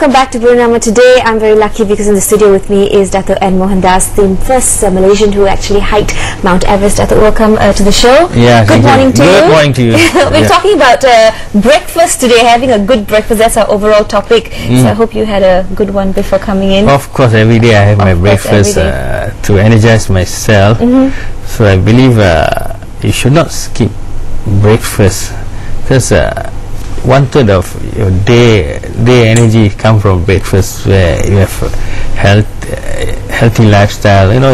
Welcome back to Bernama. Today I'm very lucky because in the studio with me is Dato' N. Mohandas, the first Malaysian who actually hiked Mount Everest. Dato', welcome to the show. Yeah, good morning to you. Good morning to you. We're talking about breakfast today, having a good breakfast. That's our overall topic. So I hope you had a good one before coming in. Of course, every day I have my breakfast to energize myself. So I believe you should not skip breakfast because 1/3 of your day energy come from breakfast, where you have healthy lifestyle. You know,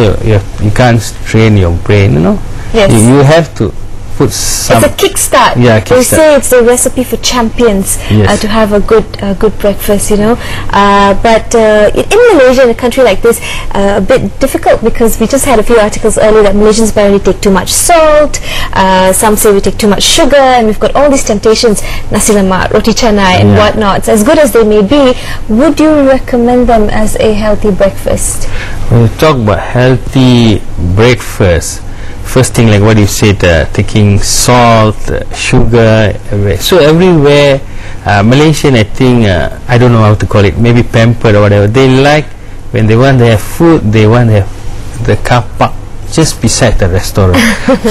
you can't strain your brain. You know, Yes. you have to put some. It's a kickstart. Yeah, They kickstart. say it's a recipe for champions. Yes. To have a good breakfast, you know. But in Malaysia, in a country like this, a bit difficult because we just had a few articles earlier that Malaysians apparently take too much salt. Some say we take too much sugar, and we've got all these temptations: nasi lemak, roti canai, and whatnot. So as good as they may be, would you recommend them as a healthy breakfast? When you talk about healthy breakfast, first thing, like what you said, taking salt, sugar, so everywhere, Malaysian, I think, I don't know how to call it, maybe pampered or whatever, they like, when they want to have food, they want to have the car park just beside the restaurant.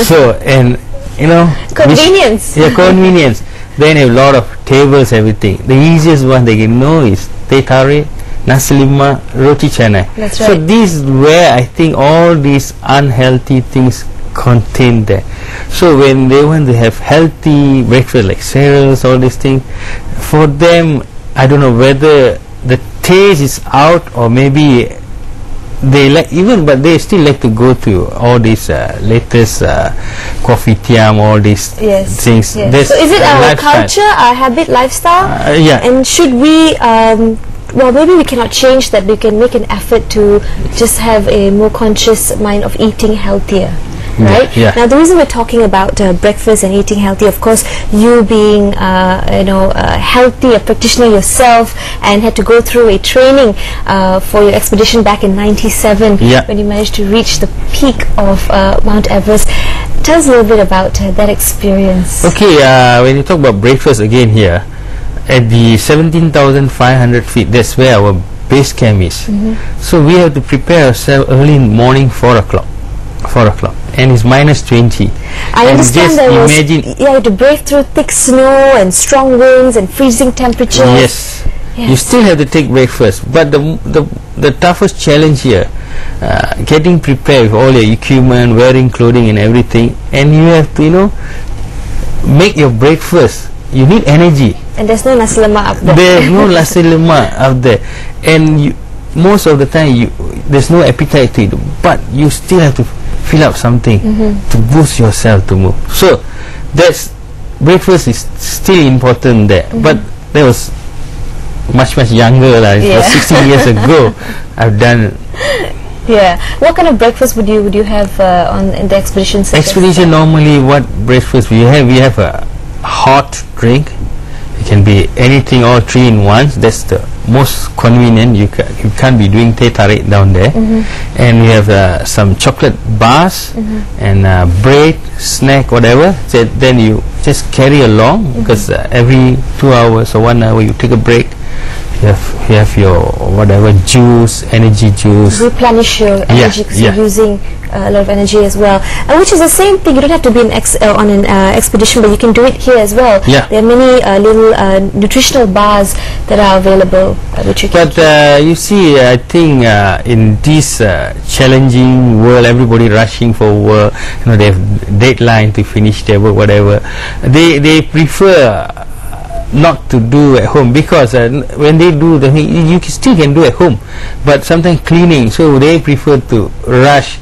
So, and you know, Convenience. Convenience. Then a lot of tables, everything. The easiest one they can know is teh tarik, nasi lemak, roti canai. That's So right. this is where I think all these unhealthy things contained there. So when they want to have healthy breakfast like cereals, all these things, for them, I don't know whether the taste is out or maybe they like but they still like to go to all these latest coffee tiam, all these things. Yes. So is it our culture, our habit, lifestyle? Yeah. And should we well, maybe we cannot change that. We can make an effort to just have a more conscious mind of eating healthier. Right? Yeah. Now the reason we're talking about breakfast and eating healthy, of course, you being healthy, a practitioner yourself, and had to go through a training for your expedition back in '97 when you managed to reach the peak of Mount Everest. Tell us a little bit about that experience. Okay, when you talk about breakfast again here, at the 17,500 feet, that's where our base camp is. So we have to prepare ourselves early in the morning, 4 o'clock, and it's -20. I and understand just there was, imagine, you had to brave through thick snow and strong winds and freezing temperatures. yes, you still have to take breakfast, but the toughest challenge here, getting prepared with all your equipment, wearing clothing and everything, and you have to make your breakfast. You need energy. And there's no nasi lemak up there. There's no nasi lemak up there, and most of the time there's no appetite to eat, but you still have to fill up something to boost yourself to move. So that's breakfast is still important there, but that was much younger, like 60 years ago. I've done. Yeah. What kind of breakfast would you have in the expedition? Expedition normally, what breakfast we have? We have a hot drink. It can be anything, all 3 in 1. That's the most convenient. You can't be doing teh tarik down there. And we have some chocolate bars and bread, snack, whatever. So then you just carry along, because every 2 hours or 1 hour you take a break. You have your whatever juice, energy juice. Replenish your energy because you're using a lot of energy as well. Which is the same thing. You don't have to be on an expedition, but you can do it here as well. Yeah. There are many little nutritional bars that are available, which you can. But you see, I think in this challenging world, everybody rushing for work. They have deadline to finish their work, whatever. They prefer not to do at home, because when they do the thing, you still can do at home, but sometimes cleaning, so they prefer to rush.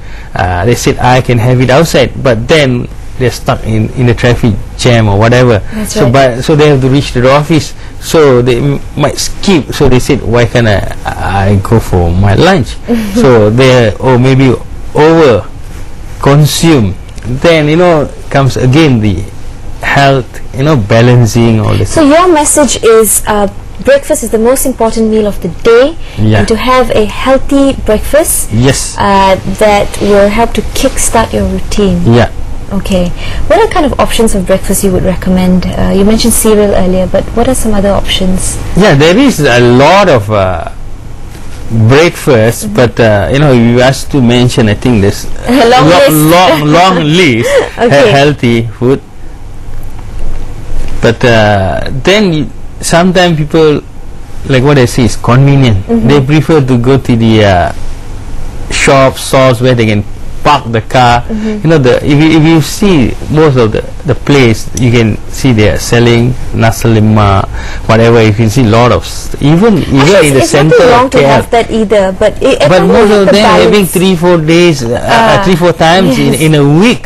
They said I can have it outside, but then they're stuck in the traffic jam or whatever. That's so right. so they have to reach the office, so they might skip. So they said, why can't I go for my lunch? So they maybe over consume. Then comes again the health, balancing all this. So your message is breakfast is the most important meal of the day, and to have a healthy breakfast that will help to kickstart your routine. Okay. What are kind of options of breakfast you would recommend? You mentioned cereal earlier, but what are some other options? Yeah, there is a lot of breakfast, but you know, you asked to mention, I think this long list Okay. healthy food. But then sometimes people, like what I say, is convenient. They prefer to go to the shops, stores where they can park the car. You know, if you see most of the place, you can see they are selling nasi lemak, whatever. You can see a lot of even in the center It's not wrong of to KL. have that either, but But most of them having 3-4 days, 3-4 times yes. in a week.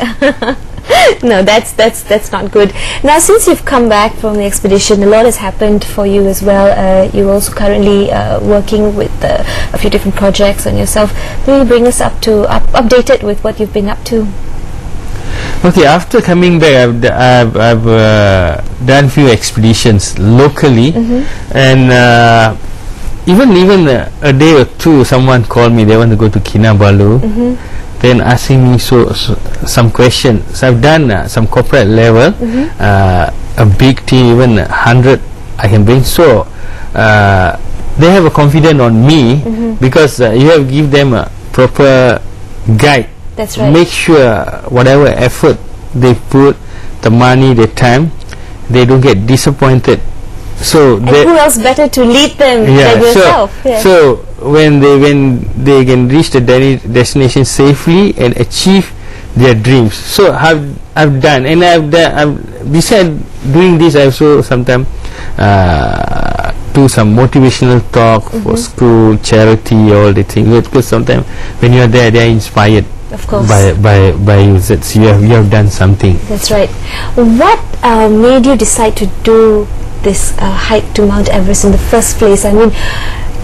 No, that's not good. Now, since you've come back from the expedition, a lot has happened for you as well. You're also currently working with a few different projects on yourself. Maybe bring us updated with what you've been up to. Okay, after coming back, I've done few expeditions locally, and even a day or two, someone called me. They want to go to Kinabalu. Then asking me some questions. So I've done some corporate level, a big team, even 100 I can bring. So they have a confidence on me because you have to give them a proper guide. That's right. Make sure whatever effort they put, the money, the time, they don't get disappointed. So And who else better to lead them than yourself? So when they can reach the destination safely and achieve their dreams. So I've done, and besides doing this, I also sometimes do some motivational talk for school, charity, all the things. Because sometimes when you are there, they are inspired. Of course. By you. That you have done something. That's right. What made you decide to do this hike to Mount Everest in the first place? I mean,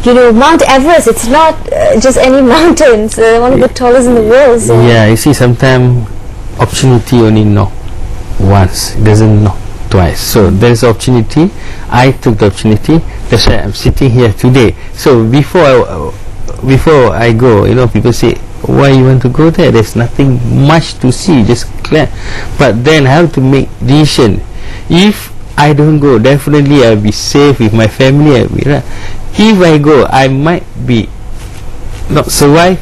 you know, Mount Everest, it's not just any mountain. It's one of the tallest in the world. So. Yeah, you see, sometimes opportunity only knock once, it doesn't knock twice. So there is opportunity. I took the opportunity. That's why I'm sitting here today. So before I go, you know, people say, why you want to go there? There's nothing much to see, just clear. But then I have to make decision. If I don't go, definitely I'll be safe with my family. If I go, I might be not survive,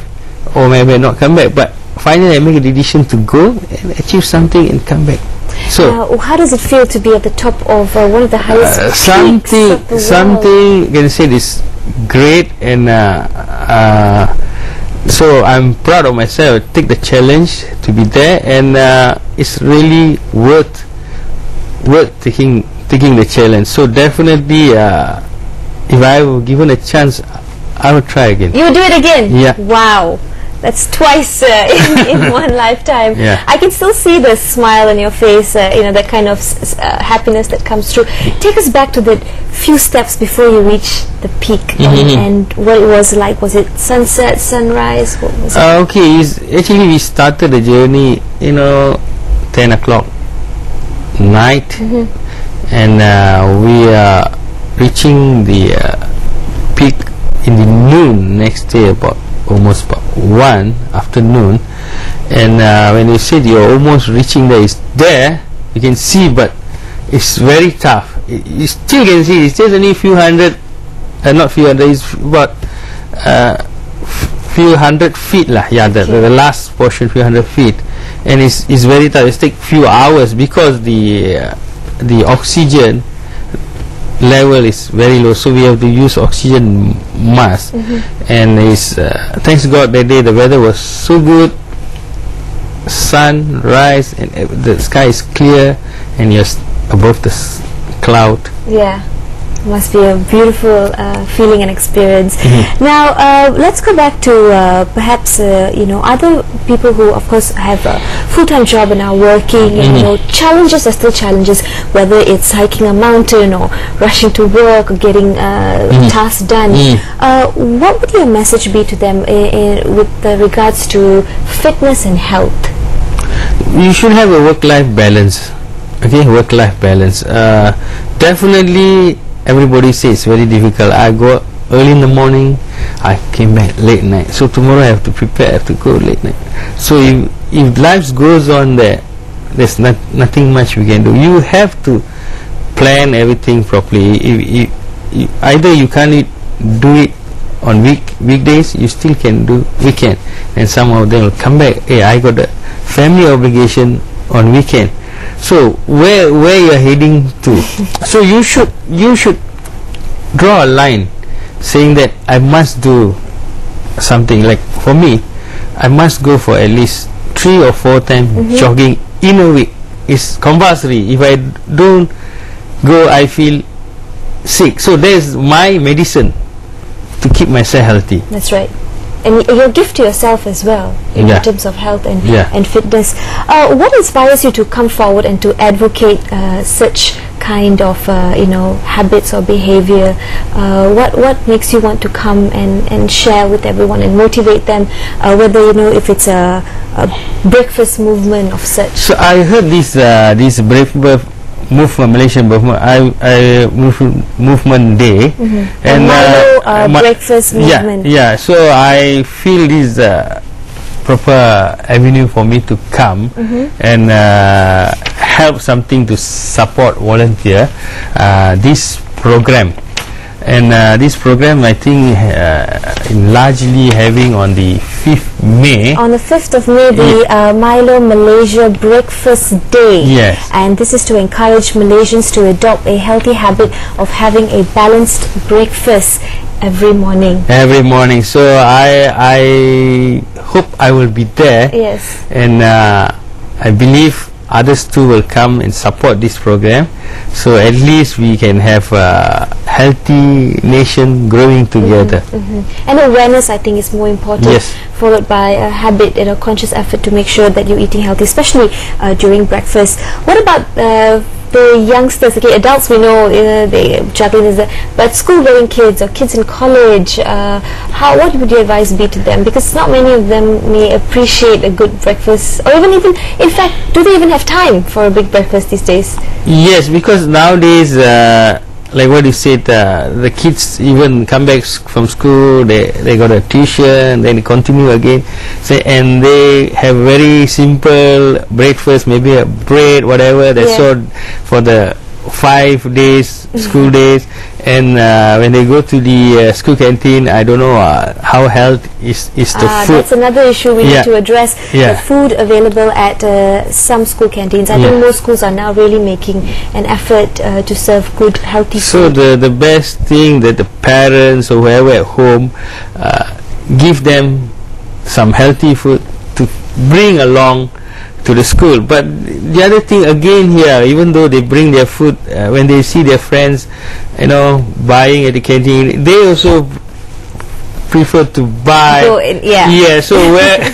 or maybe not come back. But finally, I make a decision to go and achieve something and come back. So how does it feel to be at the top of one of the highest peaks of the world? Something can say this great, and so I'm proud of myself. Take the challenge to be there, and it's really worth taking the challenge. So definitely, if I were given a chance, I would try again. You would do it again? Yeah. Wow. That's twice in one lifetime. Yeah. I can still see the smile on your face, you know, that kind of happiness that comes through. Take us back to the few steps before you reach the peak, and what it was like. Was it sunset, sunrise? What was it? Okay, actually we started the journey, you know, 10 o'clock night, and we are reaching the peak in the noon next day, almost about 1 afternoon. And when you said you're almost reaching there, it's there, you can see, but it's very tough. You still can see it's just only a few hundred, not few hundred, it's about few hundred feet lah. Yeah, the last portion, few hundred feet, and it's very tough. It takes few hours because the oxygen level is very low, so we have to use oxygen mask. And it's thanks God that day the weather was so good, sunrise, and the sky is clear, and you're above the cloud. Yeah, must be a beautiful feeling and experience. Now let's go back to perhaps you know, other people who of course have a full-time job and are working, and you know, challenges are still challenges, whether it's hiking a mountain or rushing to work or getting tasks done. What would your message be to them with regards to fitness and health? You should have a work-life balance. Okay, work-life balance. Definitely everybody says it's very difficult. I go early in the morning, I came back late night. So tomorrow I have to prepare, I have to go late night. So if life goes on there, there's nothing much we can do. You have to plan everything properly. Either you can't do it on weekdays, you still can do weekend, and some of them will come back, hey, I got a family obligation on weekend. So where you're heading to? So you should draw a line saying that I must do something. Like for me, I must go for at least 3 or 4 times jogging in a week. It's compulsory. If I don't go, I feel sick. So there's my medicine to keep myself healthy. That's right. And your gift to yourself as well in terms of health and fitness. What inspires you to come forward and to advocate such kind of habits or behavior? What makes you want to come and share with everyone and motivate them, whether if it's a breakfast movement of such? So I heard this breakfast movement, Malaysian movement day, and MILO breakfast movement. Yeah. So I feel this proper avenue for me to come and help something to support volunteer this program. And this program, I think, largely having on the 5th May. On the 5th of May, the MILO Malaysia Breakfast Day. Yes. And this is to encourage Malaysians to adopt a healthy habit of having a balanced breakfast every morning. Every morning. So I hope I will be there. Yes. And I believe others too will come and support this program, so at least we can have a healthy nation growing together. And awareness, I think, is more important, followed by a habit and a conscious effort to make sure that you're eating healthy, especially during breakfast. What about the youngsters? Okay, adults we know they juggling this, but school-going kids or kids in college, what would your advice be to them? Because not many of them may appreciate a good breakfast, or even in fact, do they even have time for a big breakfast these days? Yes, because nowadays, like what you said, the kids even come back from school, they got a tuition, then they continue again, and they have very simple breakfast, maybe a bread, whatever, that's all for the 5 days, school days. And when they go to the school canteen, I don't know how healthy is the food. That's another issue we need to address. The food available at some school canteens. I think most schools are now really making an effort to serve good, healthy food. So the best thing that the parents or whoever at home give them some healthy food to bring along to the school. But the other thing again here, even though they bring their food, when they see their friends buying at the canteen, they also prefer to buy. So where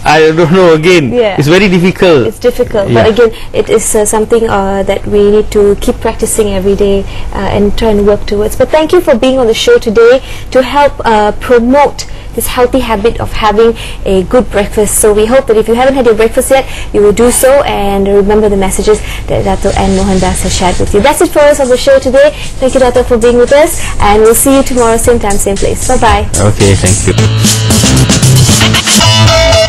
I don't know, again, it's very difficult. It's difficult, but again, it is something that we need to keep practicing every day and try and work towards. But thank you for being on the show today to help promote this healthy habit of having a good breakfast. So we hope that if you haven't had your breakfast yet, you will do so, and remember the messages that Dato' N. Mohandas has shared with you. That's it for us on the show today. Thank you, Dato', for being with us, and we'll see you tomorrow, same time, same place. Bye-bye. Okay, thank you.